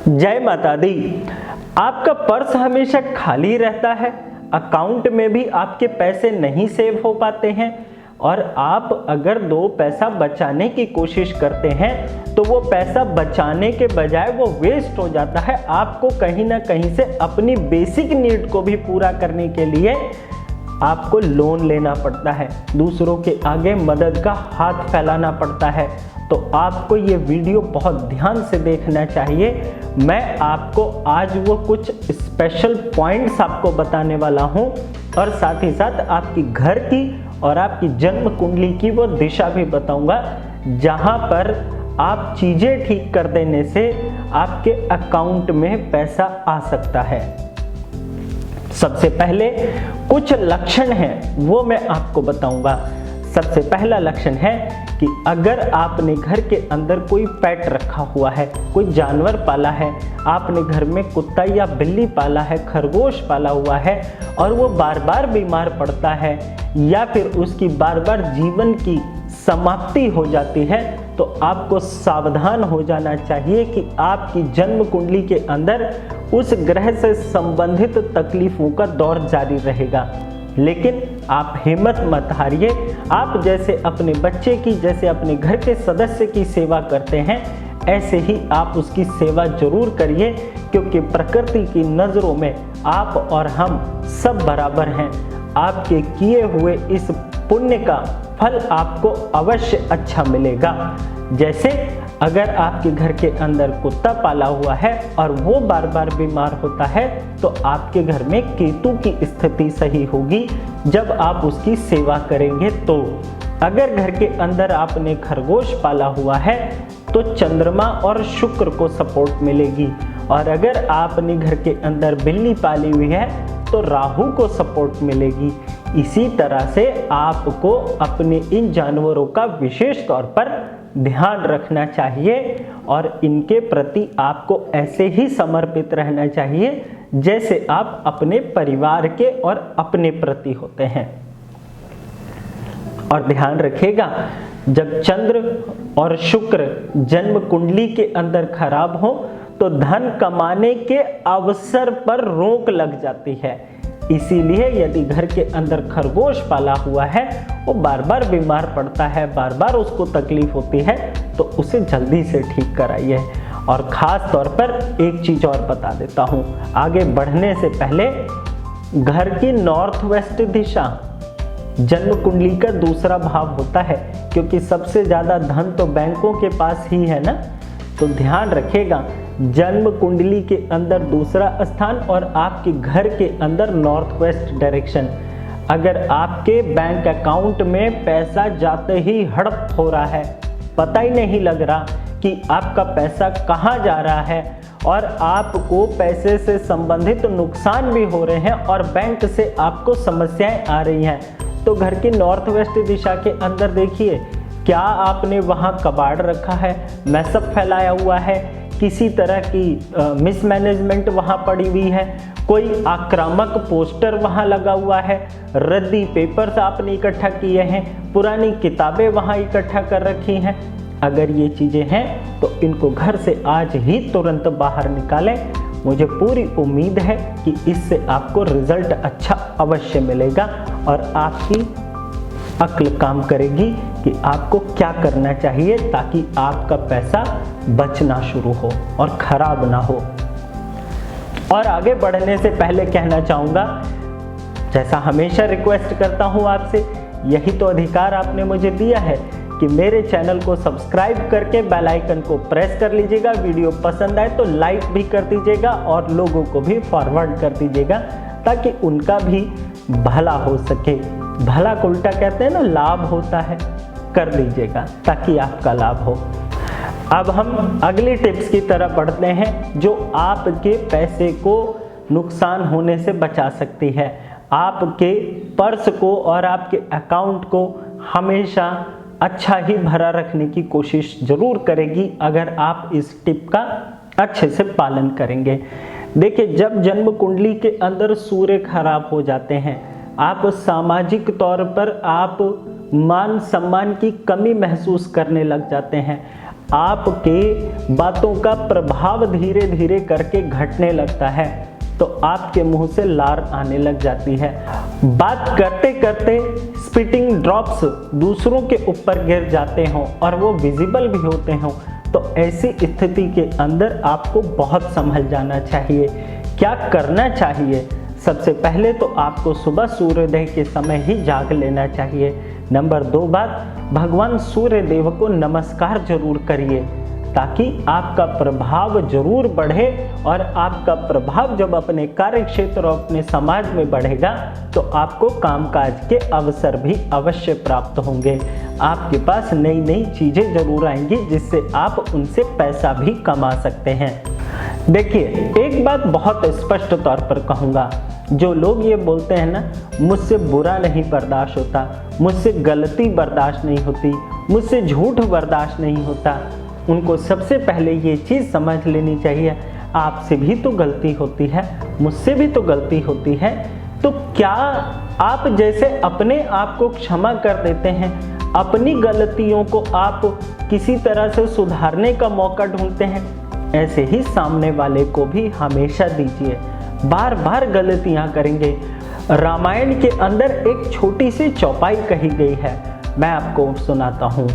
जय माता दी। आपका पर्स हमेशा खाली रहता है, अकाउंट में भी आपके पैसे नहीं सेव हो पाते हैं और आप अगर दो पैसा बचाने की कोशिश करते हैं तो वो पैसा बचाने के बजाय वो वेस्ट हो जाता है। आपको कहीं ना कहीं से अपनी बेसिक नीड को भी पूरा करने के लिए आपको लोन लेना पड़ता है, दूसरों के आगे मदद का हाथ फैलाना पड़ता है। तो आपको ये वीडियो बहुत ध्यान से देखना चाहिए। मैं आपको आज वो कुछ स्पेशल पॉइंट्स आपको बताने वाला हूँ और साथ ही साथ आपकी घर की और आपकी जन्म कुंडली की वो दिशा भी बताऊंगा, जहाँ पर आप चीज़ें ठीक कर देने से आपके अकाउंट में पैसा आ सकता है। सबसे पहले कुछ लक्षण हैं वो मैं आपको बताऊंगा। सबसे पहला लक्षण है कि अगर आपने घर के अंदर कोई पेट रखा हुआ है, कोई जानवर पाला है, आपने घर में कुत्ता या बिल्ली पाला है, खरगोश पाला हुआ है और वो बार बार बीमार पड़ता है या फिर उसकी बार बार जीवन की समाप्ति हो जाती है, तो आपको सावधान हो जाना चाहिए कि आपकी जन्म कुंडली के अंदर उस ग्रह से संबंधित तकलीफों का दौर जारी रहेगा। लेकिन आप हिम्मत मत हारिए। आप जैसे अपने बच्चे की, जैसे अपने घर के सदस्य की सेवा करते हैं, ऐसे ही आप उसकी सेवा जरूर करिए, क्योंकि प्रकृति की नज़रों में आप और हम सब बराबर हैं। आपके किए हुए इस पुण्य का फल आपको अवश्य अच्छा मिलेगा। जैसे अगर आपके घर के अंदर कुत्ता पाला हुआ है और वो बार बार बीमार होता है, तो आपके घर में केतु की स्थिति सही होगी जब आप उसकी सेवा करेंगे। तो अगर घर के अंदर आपने खरगोश पाला हुआ है तो चंद्रमा और शुक्र को सपोर्ट मिलेगी, और अगर आपने घर के अंदर बिल्ली पाली हुई है तो राहु को सपोर्ट मिलेगी। इसी तरह से आपको अपने इन जानवरों का विशेष तौर पर ध्यान रखना चाहिए और इनके प्रति आपको ऐसे ही समर्पित रहना चाहिए जैसे आप अपने परिवार के और अपने प्रति होते हैं। और ध्यान रखिएगा, जब चंद्र और शुक्र जन्म कुंडली के अंदर खराब हो तो धन कमाने के अवसर पर रोक लग जाती है। इसीलिए यदि घर के अंदर खरगोश पाला हुआ है, वो बार बार बीमार पड़ता है, बार बार उसको तकलीफ होती है, तो उसे जल्दी से ठीक कराइए। और ख़ास तौर पर एक चीज़ और बता देता हूँ, आगे बढ़ने से पहले घर की नॉर्थ वेस्ट दिशा जन्म कुंडली का दूसरा भाव होता है, क्योंकि सबसे ज़्यादा धन तो बैंकों के पास ही है ना। तो ध्यान रखिएगा, जन्म कुंडली के अंदर दूसरा स्थान और आपके घर के अंदर नॉर्थ वेस्ट डायरेक्शन। अगर आपके बैंक अकाउंट में पैसा जाते ही हड़प हो रहा है, पता ही नहीं लग रहा कि आपका पैसा कहाँ जा रहा है और आपको पैसे से संबंधित नुकसान भी हो रहे हैं और बैंक से आपको समस्याएं आ रही हैं, तो घर की नॉर्थ वेस्ट दिशा के अंदर देखिए, क्या आपने वहाँ कबाड़ रखा है, मैसअप फैलाया हुआ है, किसी तरह की मिसमैनेजमेंट वहाँ पड़ी हुई है, कोई आक्रामक पोस्टर वहाँ लगा हुआ है, रद्दी पेपर्स आपने इकट्ठा किए हैं, पुरानी किताबें वहाँ इकट्ठा कर रखी हैं। अगर ये चीज़ें हैं तो इनको घर से आज ही तुरंत बाहर निकालें। मुझे पूरी उम्मीद है कि इससे आपको रिजल्ट अच्छा अवश्य मिलेगा और आपकी अक्ल काम करेगी कि आपको क्या करना चाहिए ताकि आपका पैसा बचना शुरू हो और खराब ना हो। और आगे बढ़ने से पहले कहना चाहूँगा, जैसा हमेशा रिक्वेस्ट करता हूँ आपसे, यही तो अधिकार आपने मुझे दिया है कि मेरे चैनल को सब्सक्राइब करके बेल आइकन को प्रेस कर लीजिएगा। वीडियो पसंद आए तो लाइक भी कर दीजिएगा और लोगों को भी फॉरवर्ड कर दीजिएगा ताकि उनका भी भला हो सके। भला को उल्टा कहते हैं ना, लाभ होता है, कर दीजिएगा ताकि आपका लाभ हो। अब हम अगली टिप्स की तरफ बढ़ते हैं जो आपके पैसे को नुकसान होने से बचा सकती है, आपके पर्स को और आपके अकाउंट को हमेशा अच्छा ही भरा रखने की कोशिश जरूर करेगी अगर आप इस टिप का अच्छे से पालन करेंगे। देखिए, जब जन्म कुंडली के अंदर सूर्य खराब हो जाते हैं, आप सामाजिक तौर पर आप मान सम्मान की कमी महसूस करने लग जाते हैं, आपके बातों का प्रभाव धीरे धीरे करके घटने लगता है, तो आपके मुंह से लार आने लग जाती है। बात करते करते स्पिटिंग ड्रॉप्स दूसरों के ऊपर गिर जाते हों और वो विजिबल भी होते हों, तो ऐसी स्थिति के अंदर आपको बहुत संभल जाना चाहिए। क्या करना चाहिए? सबसे पहले तो आपको सुबह सूर्योदय के समय ही जाग लेना चाहिए। नंबर 2 बात, भगवान सूर्य देव को नमस्कार जरूर करिए, ताकि आपका प्रभाव जरूर बढ़े, और आपका प्रभाव जब अपने कार्य क्षेत्र और अपने समाज में बढ़ेगा तो आपको कामकाज के अवसर भी अवश्य प्राप्त होंगे। आपके पास नई नई चीजें जरूर आएंगी जिससे आप उनसे पैसा भी कमा सकते हैं। देखिए, एक बात बहुत स्पष्ट तौर पर कहूँगा, जो लोग ये बोलते हैं ना, मुझसे बुरा नहीं बर्दाश्त होता, मुझसे गलती बर्दाश्त नहीं होती, मुझसे झूठ बर्दाश्त नहीं होता, उनको सबसे पहले ये चीज़ समझ लेनी चाहिए, आपसे भी तो गलती होती है, मुझसे भी तो गलती होती है। तो क्या आप जैसे अपने आप को क्षमा कर देते हैं, अपनी गलतियों को आप किसी तरह से सुधारने का मौका ढूंढते हैं, ऐसे ही सामने वाले को भी हमेशा दीजिए। बार बार गलतियां करेंगे। रामायण के अंदर एक छोटी सी चौपाई कही गई है, मैं आपको सुनाता हूँ।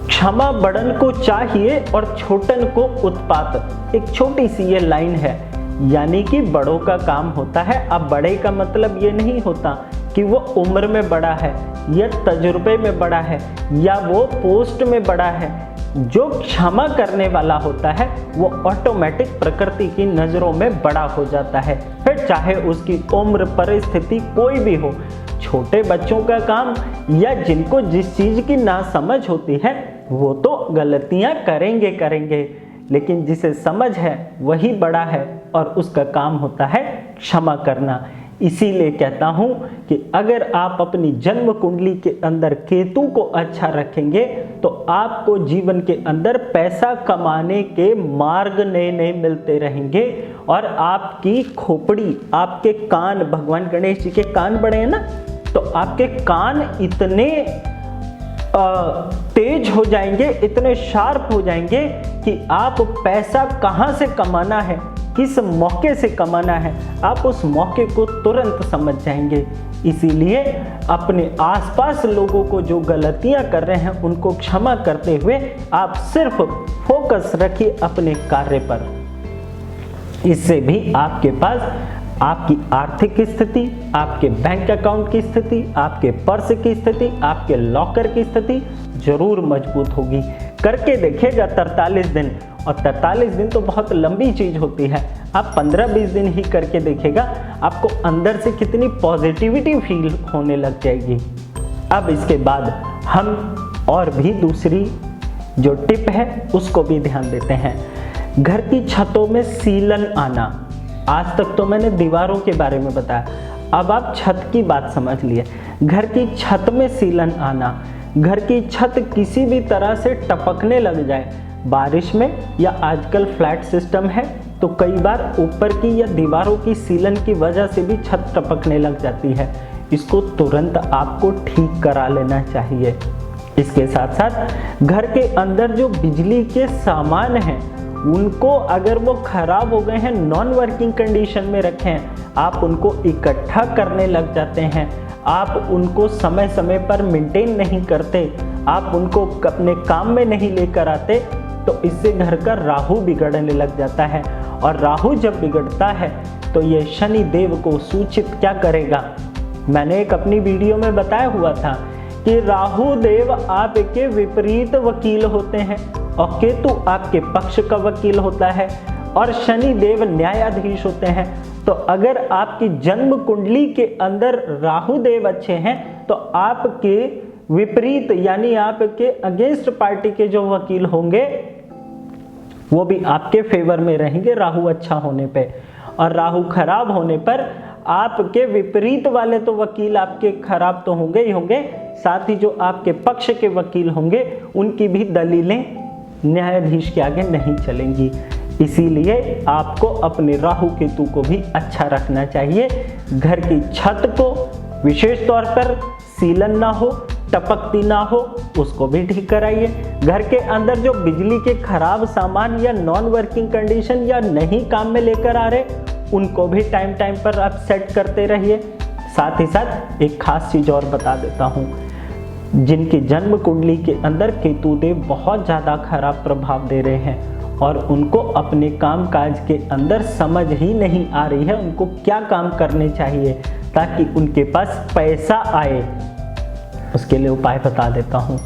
क्षमा बड़न को चाहिए और छोटन को उत्पात। एक छोटी सी ये लाइन है, यानी कि बड़ों का काम होता है। अब बड़े का मतलब ये नहीं होता कि वो उम्र में बड़ा है या तजुर्बे में बड़ा है या वो पोस्ट में बड़ा है। जो क्षमा करने वाला होता है वो ऑटोमेटिक प्रकृति की नज़रों में बड़ा हो जाता है, फिर चाहे उसकी उम्र परिस्थिति कोई भी हो। छोटे बच्चों का काम या जिनको जिस चीज़ की ना समझ होती है वो तो गलतियां करेंगे, लेकिन जिसे समझ है वही बड़ा है और उसका काम होता है क्षमा करना। इसीलिए कहता हूं कि अगर आप अपनी जन्म कुंडली के अंदर केतु को अच्छा रखेंगे तो आपको जीवन के अंदर पैसा कमाने के मार्ग नए नए मिलते रहेंगे, और आपकी खोपड़ी, आपके कान, भगवान गणेश जी के कान बड़े हैं ना, तो आपके कान इतने तेज हो जाएंगे, इतने शार्प हो जाएंगे कि आप पैसा कहां से कमाना है, किस मौके से कमाना है, आप उस मौके को तुरंत समझ जाएंगे। इसीलिए अपने आसपास लोगों को जो गलतियां कर रहे हैं उनको क्षमा करते हुए आप सिर्फ फोकस रखिए अपने कार्य पर। इससे भी आपके पास आपकी आर्थिक स्थिति, आपके बैंक अकाउंट की स्थिति, आपके पर्स की स्थिति, आपके लॉकर की स्थिति जरूर मजबूत होगी। करके देखिएगा 43 दिन, और 43 दिन तो बहुत लंबी चीज होती है, आप 15-20 दिन ही करके देखिएगा, आपको अंदर से कितनी पॉजिटिविटी फील होने लग जाएगी। अब इसके बाद हम और भी दूसरी जो टिप है उसको भी ध्यान देते हैं। घर की छतों में सीलन आना। आज तक तो मैंने दीवारों के बारे में बताया, अब आप छत की बात समझ लिए। घर की छत में सीलन आना, घर की छत किसी भी तरह से टपकने लग जाए बारिश में, या आजकल फ्लैट सिस्टम है तो कई बार ऊपर की या दीवारों की सीलन की वजह से भी छत टपकने लग जाती है, इसको तुरंत आपको ठीक करा लेना चाहिए। इसके साथ साथ घर के अंदर जो बिजली के सामान हैं उनको अगर वो खराब हो गए हैं, नॉन वर्किंग कंडीशन में रखे हैं, आप उनको इकट्ठा करने लग जाते हैं, आप उनको समय समय पर मेंटेन नहीं करते, आप उनको अपने काम में नहीं लेकर आते, तो इससे घर का राहु बिगड़ने लग जाता है। और राहु जब बिगड़ता है तो ये शनि देव को सूचित क्या करेगा, मैंने एक अपनी वीडियो में बताया हुआ था कि राहु देव आपके विपरीत वकील होते हैं और केतु आपके पक्ष का वकील होता है और शनि देव न्यायाधीश होते हैं। तो अगर आपकी जन्म कुंडली के अंदर राहु देव अच्छे हैं तो आपके विपरीत यानी आपके अगेंस्ट पार्टी के जो वकील होंगे वो भी आपके फेवर में रहेंगे राहु अच्छा होने पे, और राहु खराब होने पर आपके विपरीत वाले तो वकील आपके खराब तो होंगे ही होंगे, साथ ही जो आपके पक्ष के वकील होंगे उनकी भी दलीलें न्यायाधीश के आगे नहीं चलेंगी। इसीलिए आपको अपने राहु केतु को भी अच्छा रखना चाहिए। घर की छत को विशेष तौर पर सीलन ना हो, टपकती ना हो उसको भी ठीक कराइए। घर के अंदर जो बिजली के खराब सामान या नॉन वर्किंग कंडीशन या नहीं काम में लेकर आ रहे उनको भी टाइम टाइम पर आप सेट करते रहिए। साथ ही साथ एक खास चीज और बता देता हूँ, जिनकी जन्म कुंडली के अंदर केतु देव बहुत ज़्यादा खराब प्रभाव दे रहे हैं और उनको अपने काम काज के अंदर समझ ही नहीं आ रही है उनको क्या काम करने चाहिए ताकि उनके पास पैसा आए, उसके लिए उपाय बता देता हूँ।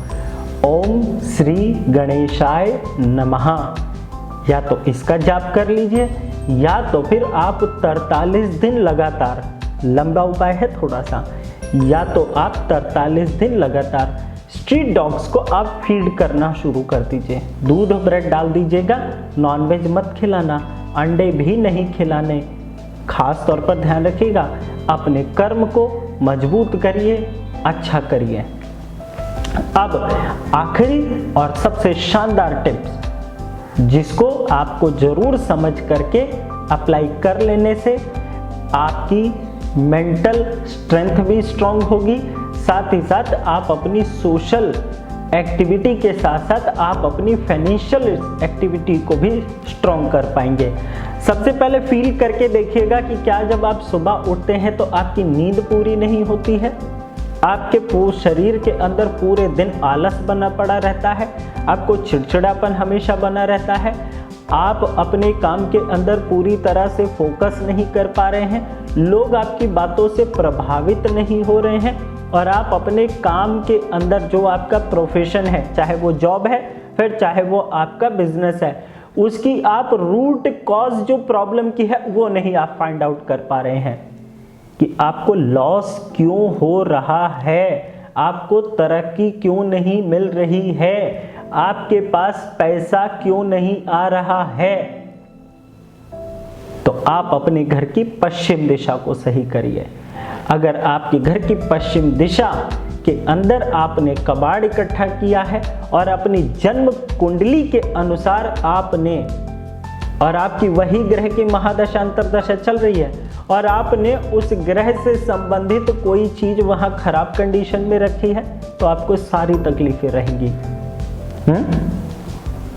ओम श्री गणेशाय नमः, या तो इसका जाप कर लीजिए या तो फिर आप 43 दिन लगातार, लंबा उपाय है थोड़ा सा, या तो आप 43 दिन लगातार स्ट्रीट डॉग्स को आप फीड करना शुरू कर दीजिए। दूध ब्रेड डाल दीजिएगा, नॉनवेज मत खिलाना, अंडे भी नहीं खिलाने। खास तौर पर ध्यान रखिएगा, अपने कर्म को मजबूत करिए, अच्छा करिए। अब आखिरी और सबसे शानदार टिप्स जिसको आपको जरूर समझ करके अप्लाई कर लेने से आपकी मेंटल स्ट्रेंथ भी स्ट्रांग होगी, साथ ही साथ आप अपनी सोशल एक्टिविटी के साथ साथ आप अपनी फाइनेंशियल एक्टिविटी को भी स्ट्रांग कर पाएंगे। सबसे पहले फील करके देखिएगा कि क्या जब आप सुबह उठते हैं तो आपकी नींद पूरी नहीं होती है, आपके पूरे शरीर के अंदर पूरे दिन आलस बना पड़ा रहता है, आपको चिड़चिड़ापन हमेशा बना रहता है, आप अपने काम के अंदर पूरी तरह से फोकस नहीं कर पा रहे हैं, लोग आपकी बातों से प्रभावित नहीं हो रहे हैं और आप अपने काम के अंदर जो आपका प्रोफेशन है, चाहे वो जॉब है फिर चाहे वो आपका बिजनेस है, उसकी आप रूट कॉज जो प्रॉब्लम की है वो नहीं आप फाइंड आउट कर पा रहे हैं कि आपको लॉस क्यों हो रहा है, आपको तरक्की क्यों नहीं मिल रही है, आपके पास पैसा क्यों नहीं आ रहा है। तो आप अपने घर की पश्चिम दिशा को सही करिए। अगर आपके घर की पश्चिम दिशा के अंदर आपने कबाड़ इकट्ठा किया है और अपनी जन्म कुंडली के अनुसार आपने, और आपकी वही ग्रह की महादशा अंतरदशा चल रही है और आपने उस ग्रह से संबंधित कोई चीज वहां खराब कंडीशन में रखी है, तो आपको सारी तकलीफें रहेंगी।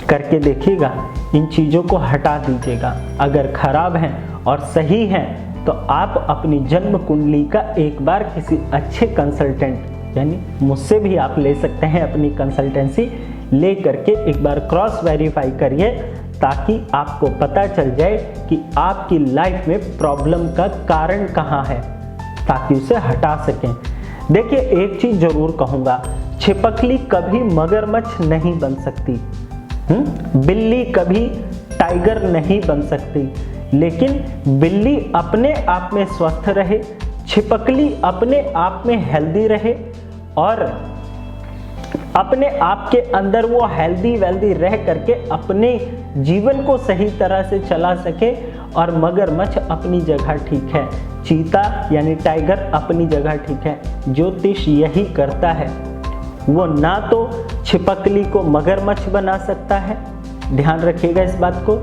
करके देखिएगा, इन चीजों को हटा दीजिएगा। अगर खराब हैं और सही हैं तो आप अपनी जन्म कुंडली का एक बार किसी अच्छे कंसल्टेंट, यानी मुझसे भी आप ले सकते हैं, अपनी कंसल्टेंसी ले करके एक बार क्रॉस वेरीफाई करिए ताकि आपको पता चल जाए कि आपकी लाइफ में प्रॉब्लम का कारण कहाँ है, ताकि उसे हटा सकें। देखिए, एक चीज जरूर कहूँगा, छिपकली कभी मगरमच्छ नहीं बन सकती, बिल्ली कभी टाइगर नहीं बन सकती, लेकिन बिल्ली अपने आप में स्वस्थ रहे, छिपकली अपने आप में हेल्दी रहे और अपने आप के अंदर वो हेल्दी वेल्दी रह करके अपने जीवन को सही तरह से चला सके, और मगरमच्छ अपनी जगह ठीक है, चीता यानी टाइगर अपनी जगह ठीक है। ज्योतिष यही करता है, वो ना तो छिपकली को मगरमच्छ बना सकता है, ध्यान रखिएगा इस बात को,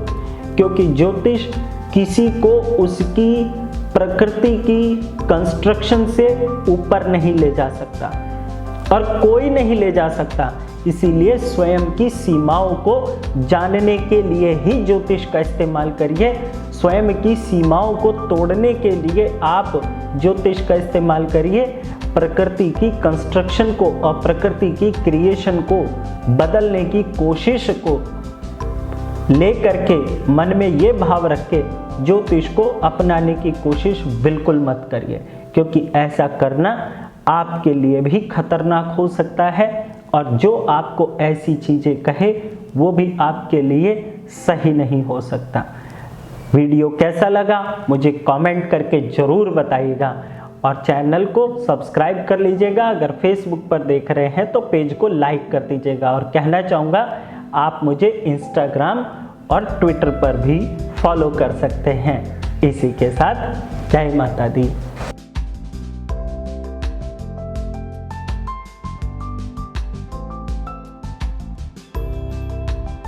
क्योंकि ज्योतिष किसी को उसकी प्रकृति की कंस्ट्रक्शन से ऊपर नहीं ले जा सकता और कोई नहीं ले जा सकता। इसीलिए स्वयं की सीमाओं को जानने के लिए ही ज्योतिष का इस्तेमाल करिए। स्वयं की सीमाओं को तोड़ने के लिए आप ज्योतिष का इस्तेमाल करिए। प्रकृति की कंस्ट्रक्शन को और प्रकृति की क्रिएशन को बदलने की कोशिश को ले करके मन में ये भाव रख के ज्योतिष को अपनाने की कोशिश बिल्कुल मत करिए, क्योंकि ऐसा करना आपके लिए भी खतरनाक हो सकता है और जो आपको ऐसी चीजें कहे वो भी आपके लिए सही नहीं हो सकता। वीडियो कैसा लगा मुझे कमेंट करके जरूर बताइएगा और चैनल को सब्सक्राइब कर लीजिएगा। अगर फेसबुक पर देख रहे हैं तो पेज को लाइक कर दीजिएगा, और कहना चाहूँगा आप मुझे इंस्टाग्राम और ट्विटर पर भी फॉलो कर सकते हैं। इसी के साथ जय माता दी।